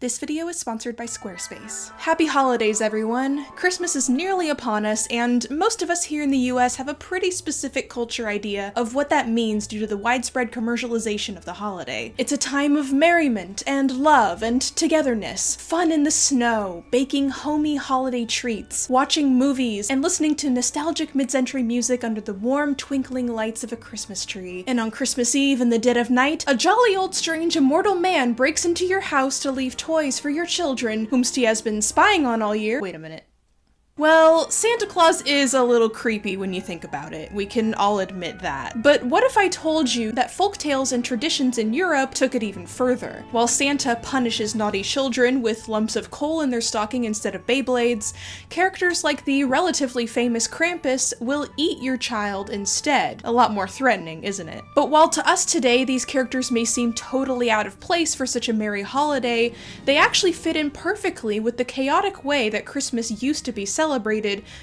This video is sponsored by Squarespace. Happy holidays, everyone! Christmas is nearly upon us, and most of us here in the US have a pretty specific culture idea of what that means due to the widespread commercialization of the holiday. It's a time of merriment and love and togetherness, fun in the snow, baking homey holiday treats, watching movies, and listening to nostalgic mid-century music under the warm, twinkling lights of a Christmas tree. And on Christmas Eve, in the dead of night, a jolly old strange immortal man breaks into your house to leave toys for your children, whomst he has been spying on all year. Wait a minute. Well, Santa Claus is a little creepy when you think about it. We can all admit that. But what if I told you that folktales and traditions in Europe took it even further? While Santa punishes naughty children with lumps of coal in their stocking instead of Beyblades, characters like the relatively famous Krampus will eat your child instead. A lot more threatening, isn't it? But while to us today these characters may seem totally out of place for such a merry holiday, they actually fit in perfectly with the chaotic way that Christmas used to be celebrated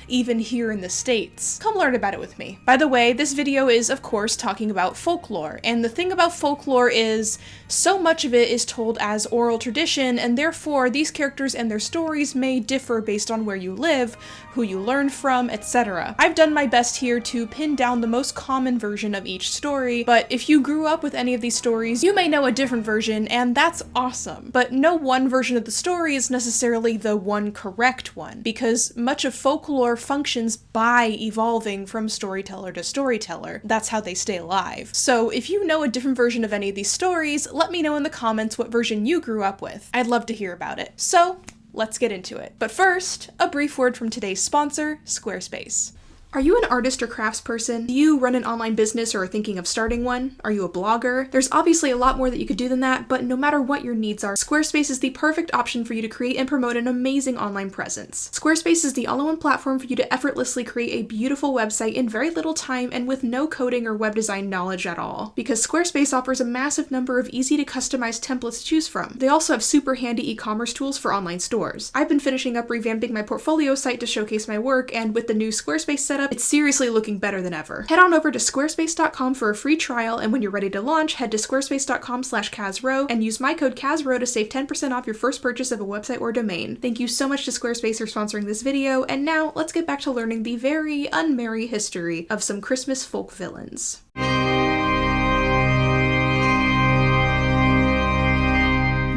even here in the States. Come learn about it with me. By the way, this video is, of course, talking about folklore, and the thing about folklore is so much of it is told as oral tradition, and therefore these characters and their stories may differ based on where you live, who you learn from, etc. I've done my best here to pin down the most common version of each story, but if you grew up with any of these stories, you may know a different version, and that's awesome. But no one version of the story is necessarily the one correct one, because much of folklore functions by evolving from storyteller to storyteller. That's how they stay alive. So if you know a different version of any of these stories, let me know in the comments what version you grew up with. I'd love to hear about it. So let's get into it. But first, a brief word from today's sponsor, Squarespace. Are you an artist or craftsperson? Do you run an online business or are thinking of starting one? Are you a blogger? There's obviously a lot more that you could do than that, but no matter what your needs are, Squarespace is the perfect option for you to create and promote an amazing online presence. Squarespace is the all-in-one platform for you to effortlessly create a beautiful website in very little time and with no coding or web design knowledge at all. Because Squarespace offers a massive number of easy to customize templates to choose from. They also have super handy e-commerce tools for online stores. I've been finishing up revamping my portfolio site to showcase my work, and with the new Squarespace setup, it's seriously looking better than ever. Head on over to squarespace.com for a free trial, and when you're ready to launch, head to squarespace.com/CasRow and use my code CasRow to save 10% off your first purchase of a website or domain. Thank you so much to Squarespace for sponsoring this video, and now let's get back to learning the very unmerry history of some Christmas folk villains.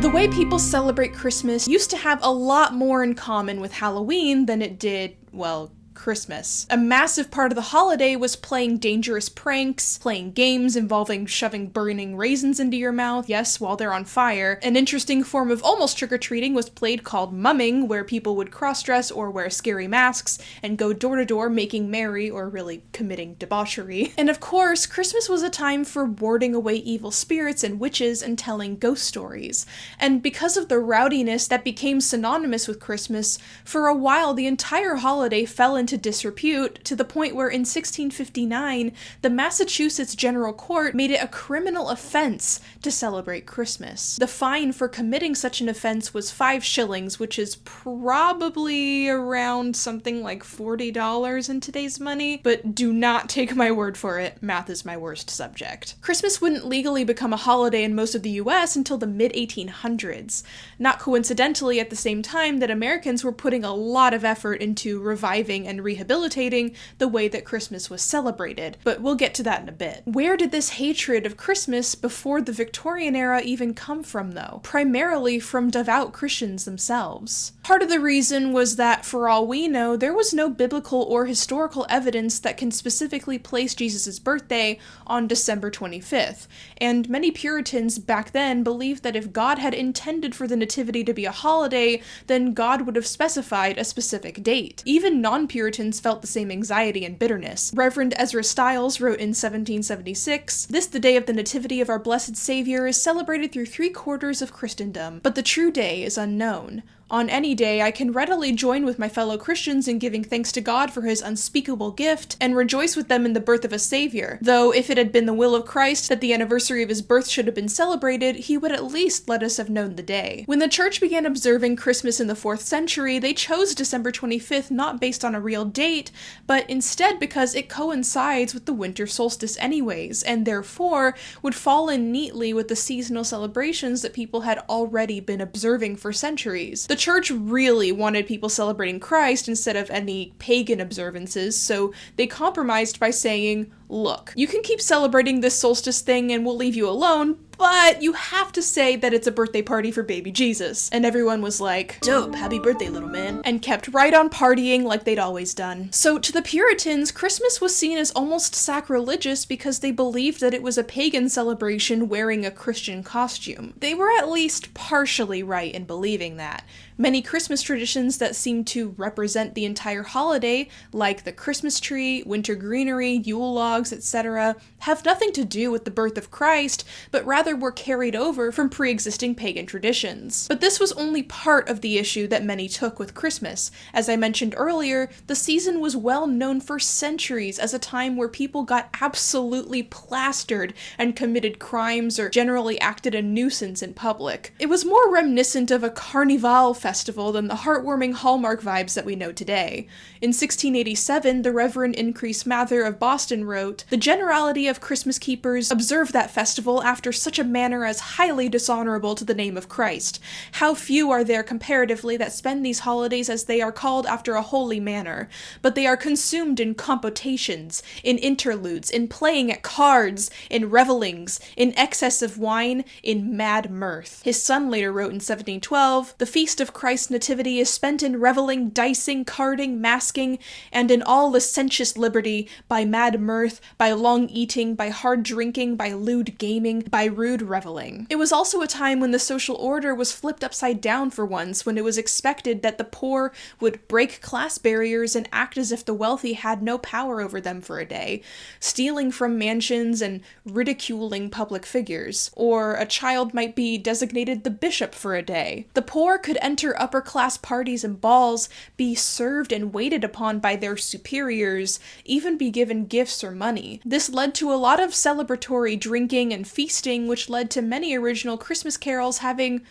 The way people celebrate Christmas used to have a lot more in common with Halloween than it did, well, Christmas. A massive part of the holiday was playing dangerous pranks, playing games involving shoving burning raisins into your mouth, yes, while they're on fire. An interesting form of almost trick-or-treating was played called mumming, where people would cross-dress or wear scary masks and go door-to-door making merry, or really committing debauchery. And of course, Christmas was a time for warding away evil spirits and witches and telling ghost stories. And because of the rowdiness that became synonymous with Christmas, for a while the entire holiday fell into disrepute, to the point where in 1659, the Massachusetts General Court made it a criminal offense to celebrate Christmas. The fine for committing such an offense was 5 shillings, which is probably around something like $40 in today's money, but do not take my word for it, math is my worst subject. Christmas wouldn't legally become a holiday in most of the US until the mid-1800s, not coincidentally at the same time that Americans were putting a lot of effort into reviving and rehabilitating the way that Christmas was celebrated, but we'll get to that in a bit. Where did this hatred of Christmas before the Victorian era even come from, though? Primarily from devout Christians themselves. Part of the reason was that, for all we know, there was no biblical or historical evidence that can specifically place Jesus' birthday on December 25th, and many Puritans back then believed that if God had intended for the Nativity to be a holiday, then God would have specified a specific date. Even non-Puritans felt the same anxiety and bitterness. Reverend Ezra Stiles wrote in 1776, "This, the day of the Nativity of our blessed Savior, is celebrated through 3/4 of Christendom, but the true day is unknown. On any day, I can readily join with my fellow Christians in giving thanks to God for his unspeakable gift, and rejoice with them in the birth of a Savior. Though, if it had been the will of Christ that the anniversary of his birth should have been celebrated, he would at least let us have known the day. When the church began observing Christmas in the 4th century, they chose December 25th not based on a real date, but instead because it coincides with the winter solstice anyways, and therefore would fall in neatly with the seasonal celebrations that people had already been observing for centuries. The church really wanted people celebrating Christ instead of any pagan observances, so they compromised by saying, look, you can keep celebrating this solstice thing and we'll leave you alone, but you have to say that it's a birthday party for baby Jesus. And everyone was like, dope, happy birthday, little man, and kept right on partying like they'd always done. So to the Puritans, Christmas was seen as almost sacrilegious because they believed that it was a pagan celebration wearing a Christian costume. They were at least partially right in believing that. Many Christmas traditions that seem to represent the entire holiday, like the Christmas tree, winter greenery, Yule logs, etc., have nothing to do with the birth of Christ, but rather were carried over from pre-existing pagan traditions. But this was only part of the issue that many took with Christmas. As I mentioned earlier, the season was well known for centuries as a time where people got absolutely plastered and committed crimes or generally acted a nuisance in public. It was more reminiscent of a carnival festival than the heartwarming Hallmark vibes that we know today. In 1687, the Reverend Increase Mather of Boston wrote, "The generality of Christmas keepers observe that festival after such a manner as highly dishonorable to the name of Christ. How few are there comparatively that spend these holidays as they are called after a holy manner, but they are consumed in compotations, in interludes, in playing at cards, in revellings, in excess of wine, in mad mirth." His son later wrote in 1712, "The feast of Christ's nativity is spent in revelling, dicing, carding, masking, and in all licentious liberty, by mad mirth, by long eating, by hard drinking, by lewd gaming, by rude revelling." It was also a time when the social order was flipped upside down for once, when it was expected that the poor would break class barriers and act as if the wealthy had no power over them for a day, stealing from mansions and ridiculing public figures. Or a child might be designated the bishop for a day. The poor could enter upper-class parties and balls, be served and waited upon by their superiors, even be given gifts or money. This led to a lot of celebratory drinking and feasting, which led to many original Christmas carols having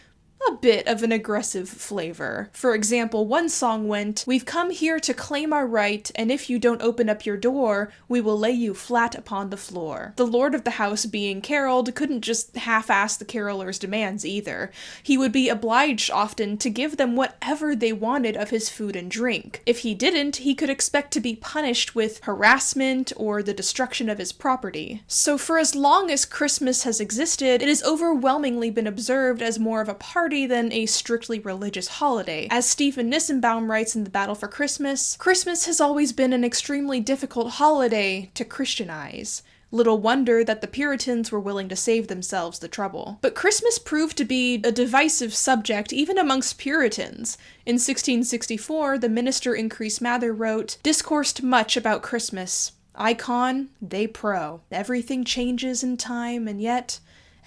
a bit of an aggressive flavor. For example, one song went, "We've come here to claim our right, and if you don't open up your door, we will lay you flat upon the floor." The lord of the house being caroled couldn't just half-ass the carolers' demands either. He would be obliged often to give them whatever they wanted of his food and drink. If he didn't, he could expect to be punished with harassment or the destruction of his property. So for as long as Christmas has existed, it has overwhelmingly been observed as more of a party than a strictly religious holiday. As Stephen Nissenbaum writes in The Battle for Christmas, "Christmas has always been an extremely difficult holiday to Christianize. Little wonder that the Puritans were willing to save themselves the trouble." But Christmas proved to be a divisive subject even amongst Puritans. In 1664, the minister Increase Mather wrote, "Discoursed much about Christmas. I con, they pro. Everything changes in time, and yet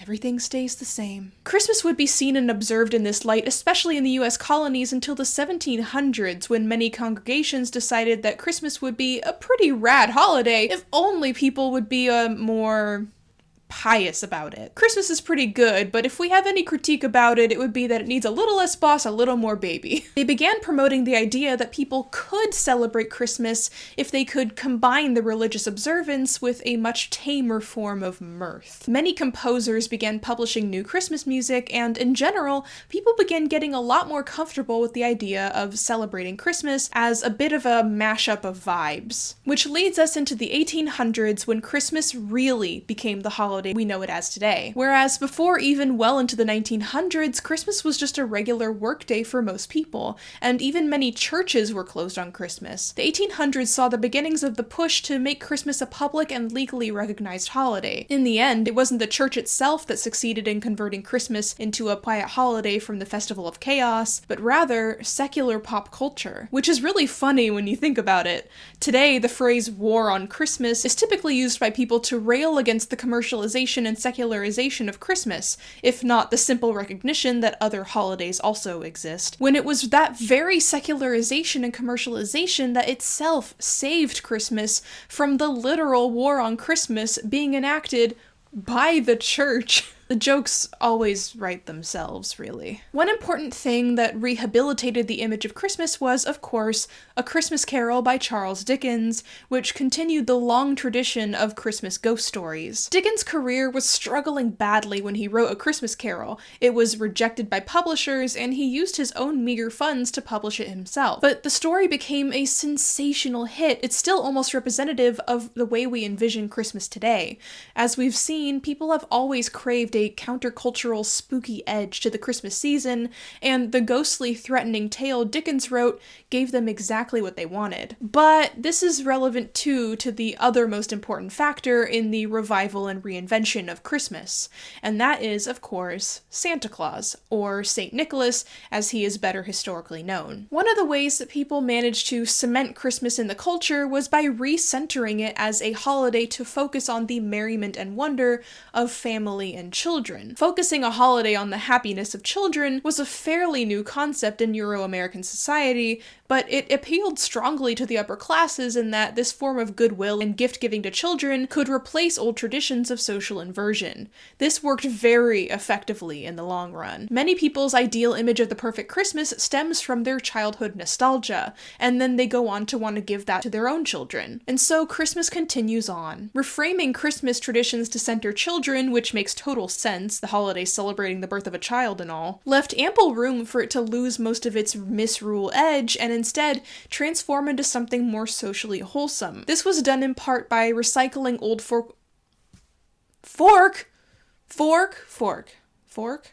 everything stays the same." Christmas would be seen and observed in this light, especially in the US colonies, until the 1700s, when many congregations decided that Christmas would be a pretty rad holiday if only people would be more pious about it. Christmas is pretty good, but if we have any critique about it, it would be that it needs a little less boss, a little more baby. They began promoting the idea that people could celebrate Christmas if they could combine the religious observance with a much tamer form of mirth. Many composers began publishing new Christmas music, and in general, people began getting a lot more comfortable with the idea of celebrating Christmas as a bit of a mashup of vibes. Which leads us into the 1800s, when Christmas really became the holiday we know it as today. Whereas before even well into the 1900s, Christmas was just a regular workday for most people, and even many churches were closed on Christmas. The 1800s saw the beginnings of the push to make Christmas a public and legally recognized holiday. In the end, it wasn't the church itself that succeeded in converting Christmas into a quiet holiday from the festival of chaos, but rather secular pop culture. Which is really funny when you think about it. Today, the phrase "war on Christmas" is typically used by people to rail against the commercialization commercialization and secularization of Christmas, if not the simple recognition that other holidays also exist, when it was that very secularization and commercialization that itself saved Christmas from the literal war on Christmas being enacted by the church. The jokes always write themselves, really. One important thing that rehabilitated the image of Christmas was, of course, A Christmas Carol by Charles Dickens, which continued the long tradition of Christmas ghost stories. Dickens' career was struggling badly when he wrote A Christmas Carol. It was rejected by publishers, and he used his own meager funds to publish it himself. But the story became a sensational hit. It's still almost representative of the way we envision Christmas today. As we've seen, people have always craved a countercultural, spooky edge to the Christmas season, and the ghostly, threatening tale Dickens wrote gave them exactly what they wanted. But this is relevant too to the other most important factor in the revival and reinvention of Christmas, and that is, of course, Santa Claus, or St. Nicholas, as he is better historically known. One of the ways that people managed to cement Christmas in the culture was by recentering it as a holiday to focus on the merriment and wonder of family and children. Focusing a holiday on the happiness of children was a fairly new concept in Euro-American society, but it appealed strongly to the upper classes in that this form of goodwill and gift-giving to children could replace old traditions of social inversion. This worked very effectively in the long run. Many people's ideal image of the perfect Christmas stems from their childhood nostalgia, and then they go on to want to give that to their own children. And so Christmas continues on. Reframing Christmas traditions to center children, which makes total sense, the holiday celebrating the birth of a child and all, left ample room for it to lose most of its misrule edge and instead transform into something more socially wholesome. This was done in part by recycling old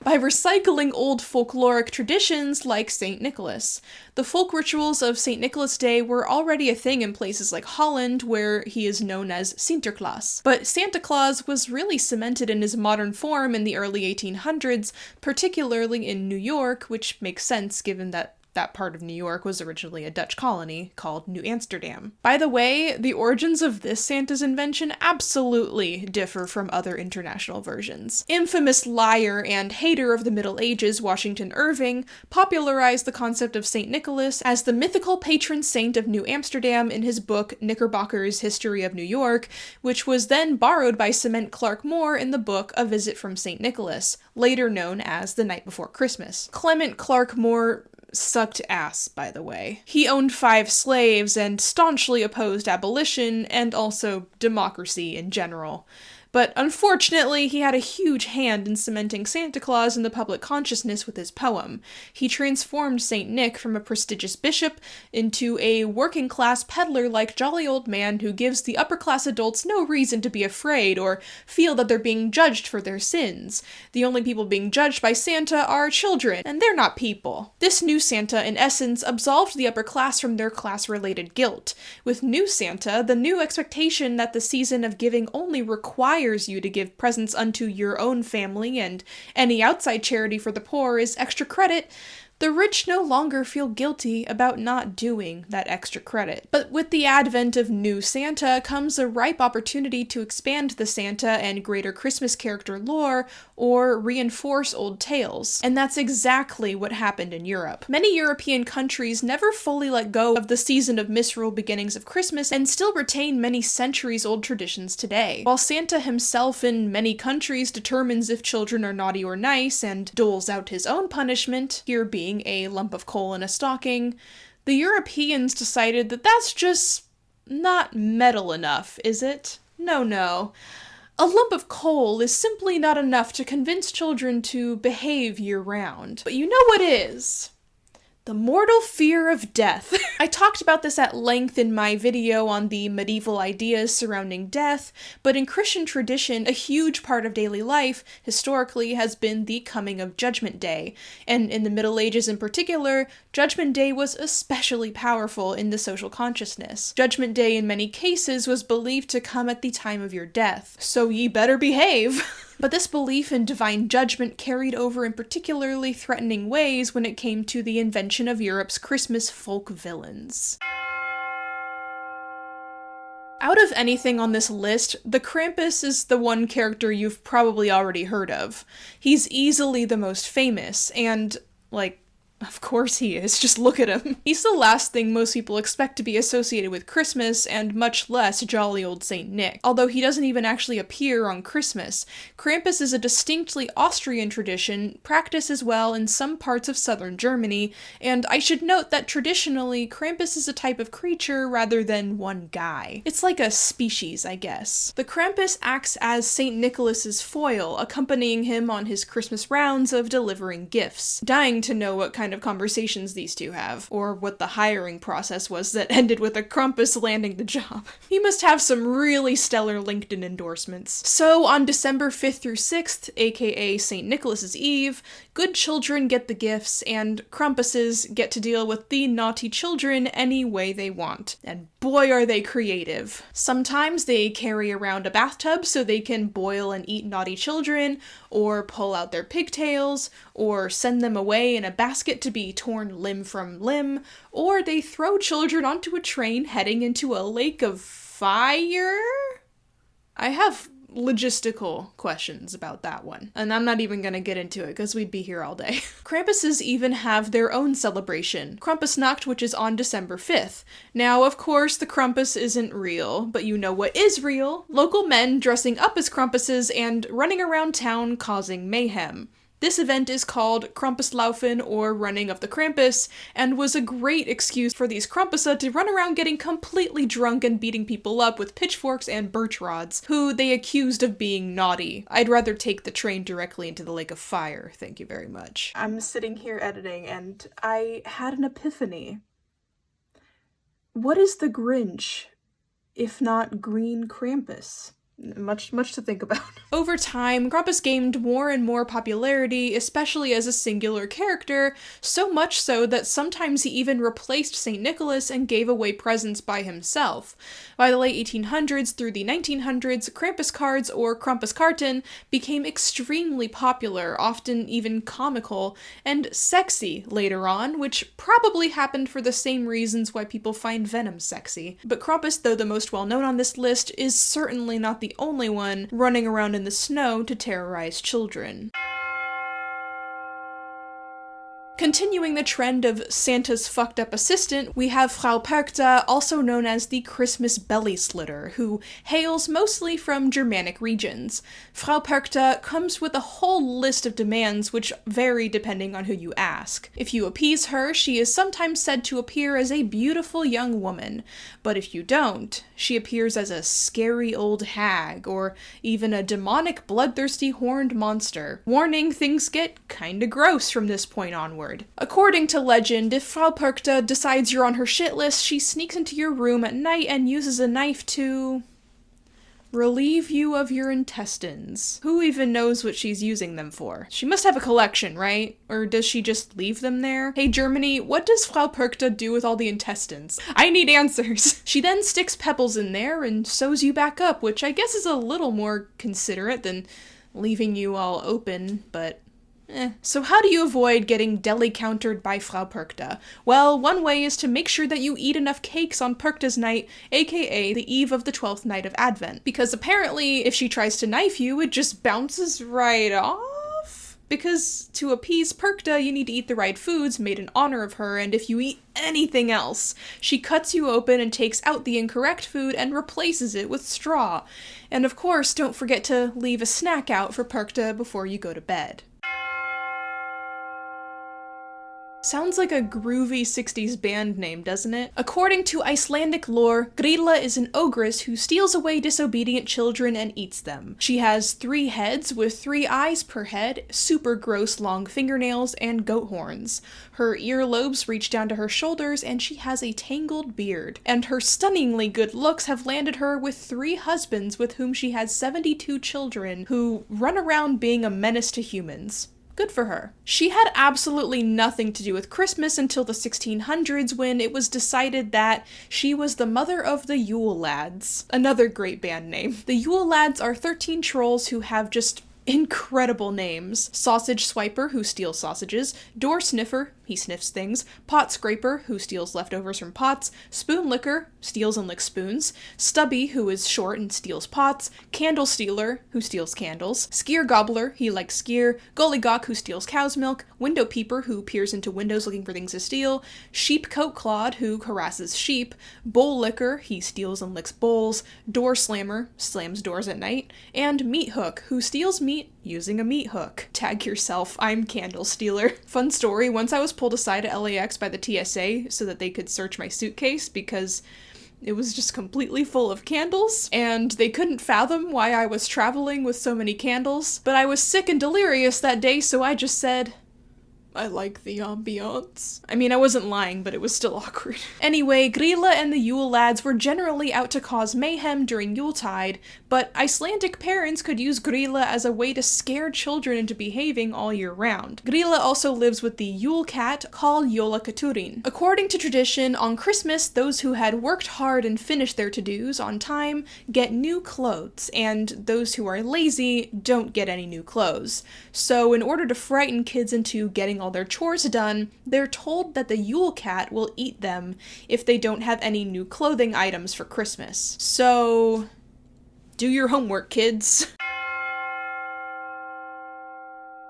by recycling old folkloric traditions like St. Nicholas. The folk rituals of St. Nicholas Day were already a thing in places like Holland, where he is known as Sinterklaas. But Santa Claus was really cemented in his modern form in the early 1800s, particularly in New York, which makes sense given that part of New York was originally a Dutch colony called New Amsterdam. By the way, the origins of this Santa's invention absolutely differ from other international versions. Infamous liar and hater of the Middle Ages Washington Irving popularized the concept of St. Nicholas as the mythical patron saint of New Amsterdam in his book Knickerbocker's History of New York, which was then borrowed by Clement Clark Moore in the book A Visit from St. Nicholas, later known as The Night Before Christmas. Clement Clark Moore sucked ass, by the way. He owned 5 slaves and staunchly opposed abolition and also democracy in general. But unfortunately, he had a huge hand in cementing Santa Claus in the public consciousness with his poem. He transformed St. Nick from a prestigious bishop into a working-class peddler-like jolly old man who gives the upper-class adults no reason to be afraid or feel that they're being judged for their sins. The only people being judged by Santa are children, and they're not people. This new Santa, in essence, absolved the upper class from their class-related guilt. With new Santa, the new expectation that the season of giving only requires you to give presents unto your own family, and any outside charity for the poor is extra credit, the rich no longer feel guilty about not doing that extra credit. But with the advent of new Santa comes a ripe opportunity to expand the Santa and greater Christmas character lore, or reinforce old tales. And that's exactly what happened in Europe. Many European countries never fully let go of the season of misrule beginnings of Christmas and still retain many centuries-old traditions today. While Santa himself in many countries determines if children are naughty or nice and doles out his own punishment, here being a lump of coal in a stocking, the Europeans decided that that's just not metal enough, is it? No. A lump of coal is simply not enough to convince children to behave year-round. But you know what is? The mortal fear of death. I talked about this at length in my video on the medieval ideas surrounding death, but in Christian tradition, a huge part of daily life, historically, has been the coming of Judgment Day, and in the Middle Ages in particular, Judgment Day was especially powerful in the social consciousness. Judgment Day in many cases was believed to come at the time of your death, so ye better behave. But this belief in divine judgment carried over in particularly threatening ways when it came to the invention of Europe's Christmas folk villains. Out of anything on this list, the Krampus is the one character you've probably already heard of. He's easily the most famous, and, of course he is, just look at him. He's the last thing most people expect to be associated with Christmas, and much less jolly old Saint Nick. Although he doesn't even actually appear on Christmas. Krampus is a distinctly Austrian tradition, practiced as well in some parts of southern Germany, and I should note that traditionally, Krampus is a type of creature rather than one guy. It's like a species, I guess. The Krampus acts as St. Nicholas's foil, accompanying him on his Christmas rounds of delivering gifts. Dying to know what kind of conversations these two have, or what the hiring process was that ended with a Krampus landing the job. He must have some really stellar LinkedIn endorsements. So on December 5th through 6th, aka St. Nicholas's Eve, good children get the gifts, and Krampuses get to deal with the naughty children any way they want. And boy are they creative. Sometimes they carry around a bathtub so they can boil and eat naughty children, or pull out their pigtails, or send them away in a basket to be torn limb from limb, or they throw children onto a train heading into a lake of fire? I have logistical questions about that one, and I'm not even gonna get into it because we'd be here all day. Krampuses even have their own celebration, Krampusnacht, which is on December 5th. Now, of course, the Krampus isn't real, but you know what is real? Local men dressing up as Krampuses and running around town causing mayhem. This event is called Krampuslaufen, or Running of the Krampus, and was a great excuse for these Krampusse to run around getting completely drunk and beating people up with pitchforks and birch rods, who they accused of being naughty. I'd rather take the train directly into the lake of fire, thank you very much. I'm sitting here editing, and I had an epiphany. What is the Grinch, if not Green Krampus? Much to think about. Over time, Krampus gained more and more popularity, especially as a singular character, so much so that sometimes he even replaced St. Nicholas and gave away presents by himself. By the late 1800s through the 1900s, Krampus cards, or Krampuskarten, became extremely popular, often even comical, and sexy later on, which probably happened for the same reasons why people find Venom sexy. But Krampus, though the most well-known on this list, is certainly not the only one running around in the snow to terrorize children. Continuing the trend of Santa's fucked up assistant, we have Frau Perchta, also known as the Christmas Belly-Slitter, who hails mostly from Germanic regions. Frau Perchta comes with a whole list of demands which vary depending on who you ask. If you appease her, she is sometimes said to appear as a beautiful young woman, but if you don't, she appears as a scary old hag, or even a demonic bloodthirsty horned monster. Warning, things get kinda gross from this point onward. According to legend, if Frau Perchta decides you're on her shit list, she sneaks into your room at night and uses a knife to relieve you of your intestines. Who even knows what she's using them for? She must have a collection, right? Or does she just leave them there? Hey Germany, what does Frau Perchta do with all the intestines? I need answers. She then sticks pebbles in there and sews you back up, which I guess is a little more considerate than leaving you all open, but So how do you avoid getting deli-countered by Frau Perchta? Well, one way is to make sure that you eat enough cakes on Perchta's night, aka the eve of the 12th night of Advent. Because apparently, if she tries to knife you, it just bounces right off? Because to appease Perchta, you need to eat the right foods made in honor of her, and if you eat anything else, she cuts you open and takes out the incorrect food and replaces it with straw. And of course, don't forget to leave a snack out for Perchta before you go to bed. Sounds like a groovy 60s band name, doesn't it? According to Icelandic lore, Grýla is an ogress who steals away disobedient children and eats them. She has 3 heads with 3 eyes per head, super gross long fingernails, and goat horns. Her earlobes reach down to her shoulders, and she has a tangled beard. And her stunningly good looks have landed her with 3 husbands with whom she has 72 children who run around being a menace to humans. Good for her. She had absolutely nothing to do with Christmas until the 1600s when it was decided that she was the mother of the Yule Lads. Another great band name. The Yule Lads are 13 trolls who have just incredible names. Sausage Swiper, who steals sausages, Door Sniffer, he sniffs things, pot scraper, who steals leftovers from pots, spoon licker, steals and licks spoons, stubby, who is short and steals pots, candle stealer, who steals candles, skyr gobbler, he likes skyr, gollygawk, who steals cow's milk, window peeper, who peers into windows looking for things to steal, sheep coat clod, who harasses sheep, bowl licker, he steals and licks bowls, door slammer, slams doors at night, and meat hook, who steals meat using a meat hook. Tag yourself, I'm candle stealer. Fun story, once I was pulled aside at LAX by the TSA so that they could search my suitcase because it was just completely full of candles, and they couldn't fathom why I was traveling with so many candles. But I was sick and delirious that day, so I just said, I like the ambiance. I mean, I wasn't lying, but it was still awkward. Anyway, Grilla and the Yule lads were generally out to cause mayhem during Yuletide, but Icelandic parents could use Grilla as a way to scare children into behaving all year round. Grilla also lives with the Yule cat called Jólakaturin. According to tradition, on Christmas, those who had worked hard and finished their to-dos on time get new clothes, and those who are lazy don't get any new clothes. So in order to frighten kids into getting all their chores done, they're told that the Yule cat will eat them if they don't have any new clothing items for Christmas. So, do your homework, kids.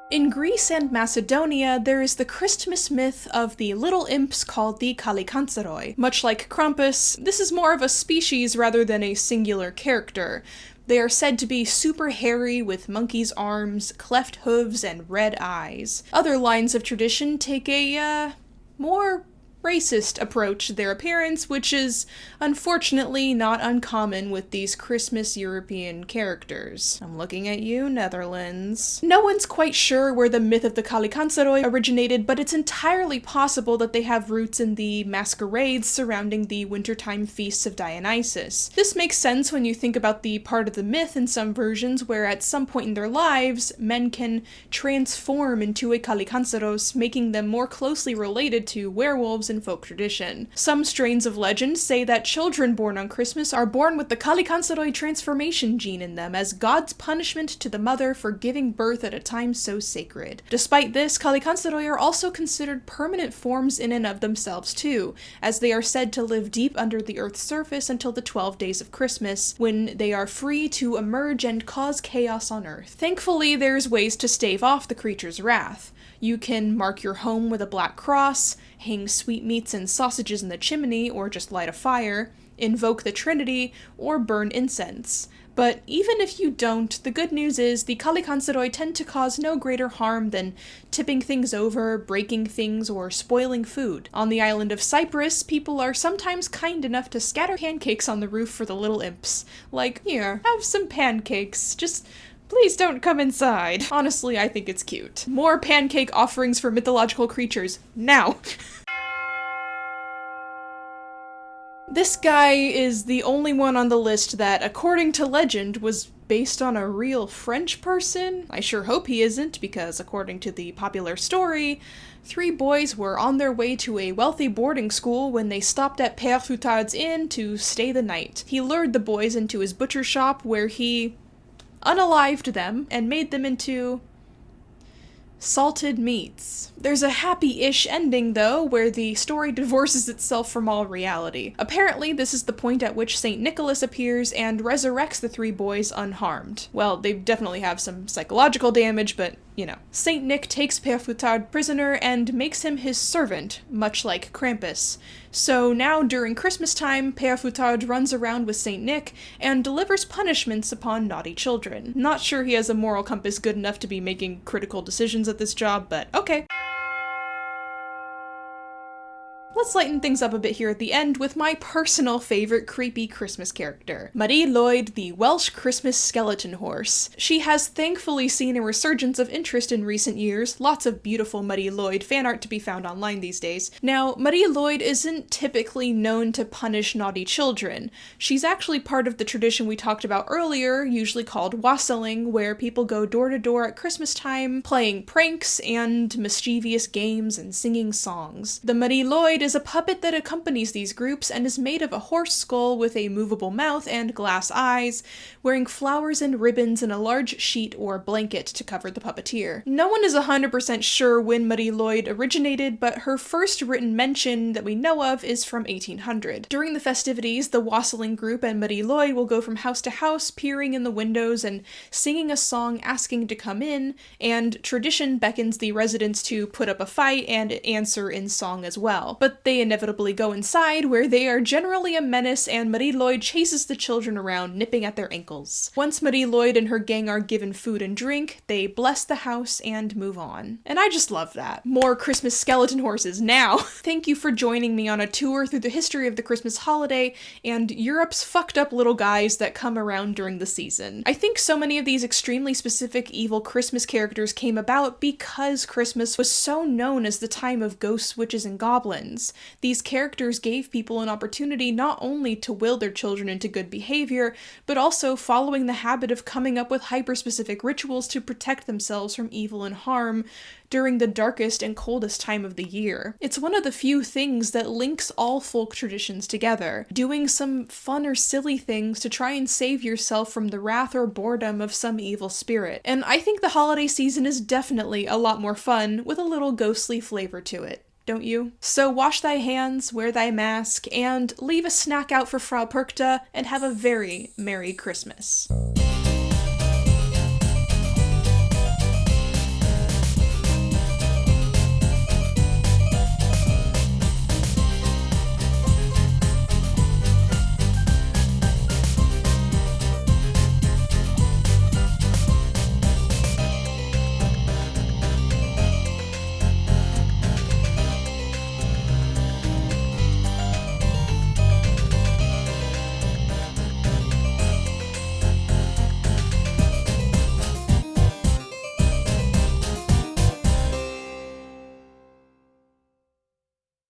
In Greece and Macedonia, there is the Christmas myth of the little imps called the Kallikantzaroi. Much like Krampus, this is more of a species rather than a singular character. They are said to be super hairy with monkey's arms, cleft hooves, and red eyes. Other lines of tradition take a, more racist approach to their appearance, which is unfortunately not uncommon with these Christmas European characters. I'm looking at you, Netherlands. No one's quite sure where the myth of the Kallikantzaroi originated, but it's entirely possible that they have roots in the masquerades surrounding the wintertime feasts of Dionysus. This makes sense when you think about the part of the myth in some versions where at some point in their lives, men can transform into a Kallikantzaros, making them more closely related to werewolves in folk tradition. Some strains of legend say that children born on Christmas are born with the Kallikantzaroi transformation gene in them as God's punishment to the mother for giving birth at a time so sacred. Despite this, Kallikantzaroi are also considered permanent forms in and of themselves too, as they are said to live deep under the earth's surface until the 12 days of Christmas, when they are free to emerge and cause chaos on earth. Thankfully, there's ways to stave off the creature's wrath. You can mark your home with a black cross, hang sweetmeats and sausages in the chimney, or just light a fire, invoke the Trinity, or burn incense. But even if you don't, the good news is the Kallikantzaroi tend to cause no greater harm than tipping things over, breaking things, or spoiling food. On the island of Cyprus, people are sometimes kind enough to scatter pancakes on the roof for the little imps. Like, here, have some pancakes, just please don't come inside. Honestly, I think it's cute. More pancake offerings for mythological creatures, now! This guy is the only one on the list that, according to legend, was based on a real French person. I sure hope he isn't, because according to the popular story, 3 boys were on their way to a wealthy boarding school when they stopped at Perchta's inn to stay the night. He lured the boys into his butcher shop where he unalived them and made them into salted meats. There's a happy-ish ending, though, where the story divorces itself from all reality. Apparently, this is the point at which St. Nicholas appears and resurrects the 3 boys unharmed. Well, they definitely have some psychological damage, but, you know. St. Nick takes Perchta prisoner and makes him his servant, much like Krampus. So now, during Christmastime, Perchta runs around with St. Nick and delivers punishments upon naughty children. Not sure he has a moral compass good enough to be making critical decisions at this job, but okay. Let's lighten things up a bit here at the end with my personal favorite creepy Christmas character, Marie Lwyd, the Welsh Christmas skeleton horse. She has thankfully seen a resurgence of interest in recent years, lots of beautiful Marie Lwyd fan art to be found online these days. Now, Marie Lwyd isn't typically known to punish naughty children. She's actually part of the tradition we talked about earlier, usually called wassailing, where people go door to door at Christmas time, playing pranks and mischievous games and singing songs. The Marie Lwyd is a puppet that accompanies these groups and is made of a horse skull with a movable mouth and glass eyes, wearing flowers and ribbons and a large sheet or blanket to cover the puppeteer. No one is 100% sure when Marie Lwyd originated, but her first written mention that we know of is from 1800. During the festivities, the wassailing group and Marie Lwyd will go from house to house, peering in the windows and singing a song asking to come in, and tradition beckons the residents to put up a fight and answer in song as well. But they inevitably go inside, where they are generally a menace, and Marie Lwyd chases the children around, nipping at their ankles. Once Marie Lwyd and her gang are given food and drink, they bless the house and move on. And I just love that. More Christmas skeleton horses now! Thank you for joining me on a tour through the history of the Christmas holiday and Europe's fucked up little guys that come around during the season. I think so many of these extremely specific evil Christmas characters came about because Christmas was so known as the time of ghosts, witches, and goblins. These characters gave people an opportunity not only to will their children into good behavior, but also following the habit of coming up with hyper-specific rituals to protect themselves from evil and harm during the darkest and coldest time of the year. It's one of the few things that links all folk traditions together, doing some fun or silly things to try and save yourself from the wrath or boredom of some evil spirit. And I think the holiday season is definitely a lot more fun with a little ghostly flavor to it. Don't you? So wash thy hands, wear thy mask, and leave a snack out for Frau Perchta, and have a very Merry Christmas.